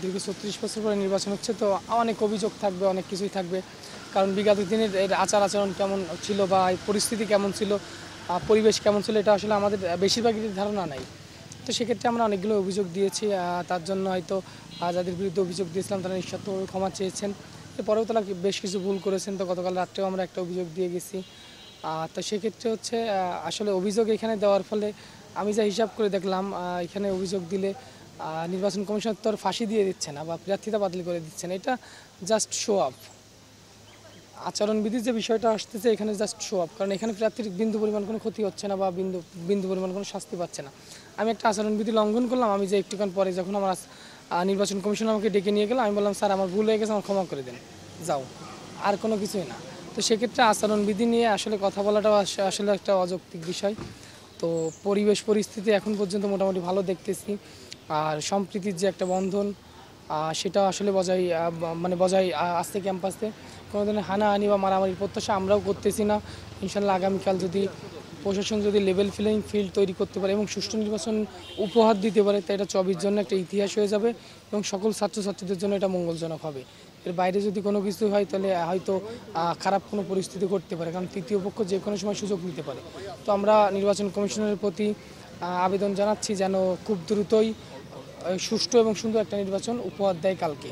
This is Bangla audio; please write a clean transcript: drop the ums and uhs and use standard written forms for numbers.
দীর্ঘ ৩৬ বছর পরে নির্বাচন হচ্ছে, তো অনেক অভিযোগ থাকবে, অনেক কিছুই থাকবে। কারণ বিগত দিনের এর আচার-আচরণ কেমন ছিল বা এই পরিস্থিতি কেমন ছিল, পরিবেশ কেমন ছিল, এটা আসলে আমাদের বেশিরভাগেরই ধারণা নাই। তো সেক্ষেত্রে আমরা অনেকগুলো অভিযোগ দিয়েছি। তার জন্য হয়তো যাদের বিরুদ্ধে অভিযোগ দিয়েছিলাম তারা নিঃস্বার্থভাবে ক্ষমা চেয়েছেন। এরপরেও তারা বেশ কিছু ভুল করেছেন। তো গতকাল রাত্রেও আমরা একটা অভিযোগ দিয়ে গেছি। তো সেক্ষেত্রে হচ্ছে আসলে অভিযোগ এখানে দেওয়ার ফলে আমি যা হিসাব করে দেখলাম, এখানে অভিযোগ দিলে নির্বাচন কমিশন তো আর ফাঁসি দিয়ে দিচ্ছে না বা প্রার্থিতা বাতিল করে দিচ্ছে না। এটা জাস্ট শো আপ। আচরণবিধির যে বিষয়টা আসতেছে এখানে জাস্ট শো আপ, কারণ এখানে প্রার্থীর বিন্দু পরিমাণ কোনো ক্ষতি হচ্ছে না বা বিন্দু পরিমাণ কোনো শাস্তি পাচ্ছে না। আমি একটা আচরণবিধি লঙ্ঘন করলাম, আমি যে একটুক্ষণ পরে যখন আমার নির্বাচন কমিশন আমাকে ডেকে নিয়ে গেল, আমি বললাম স্যার আমার ভুল হয়ে গেছে, আমার ক্ষমা করে দেন, যাও, আর কোনো কিছুই না। তো সেক্ষেত্রে আচরণবিধি নিয়ে আসলে কথা বলাটাও আসলে একটা অযৌক্তিক বিষয়। তো পরিবেশ পরিস্থিতি এখন পর্যন্ত মোটামুটি ভালো দেখতেছি। আর সম্প্রীতির যে একটা বন্ধন, সেটা আসলে বজায় আসছে ক্যাম্পাসে। কোনো ধরনের হানাহানি বা মারামারির প্রত্যাশা আমরাও করতেছি না। ইনশাল্লাহ আগামীকাল যদি প্রশাসন যদি লেভেল প্লেইং ফিল্ড তৈরি করতে পারে এবং সুষ্ঠু নির্বাচন উপহার দিতে পারে, তাই এটা চবির জন্য একটা ইতিহাস হয়ে যাবে এবং সকল ছাত্রছাত্রীদের জন্য এটা মঙ্গলজনক হবে। এর বাইরে যদি কোনো কিছু হয় তাহলে হয়তো খারাপ কোনো পরিস্থিতি ঘটতে পারে, কারণ তৃতীয় পক্ষ যে কোনো সময় সুযোগ নিতে পারে। তো আমরা নির্বাচন কমিশনের প্রতি আবেদন জানাচ্ছি যেন খুব দ্রুতই সুষ্ঠু এবং সুন্দর একটা নির্বাচন উপহার দেয় কালকে।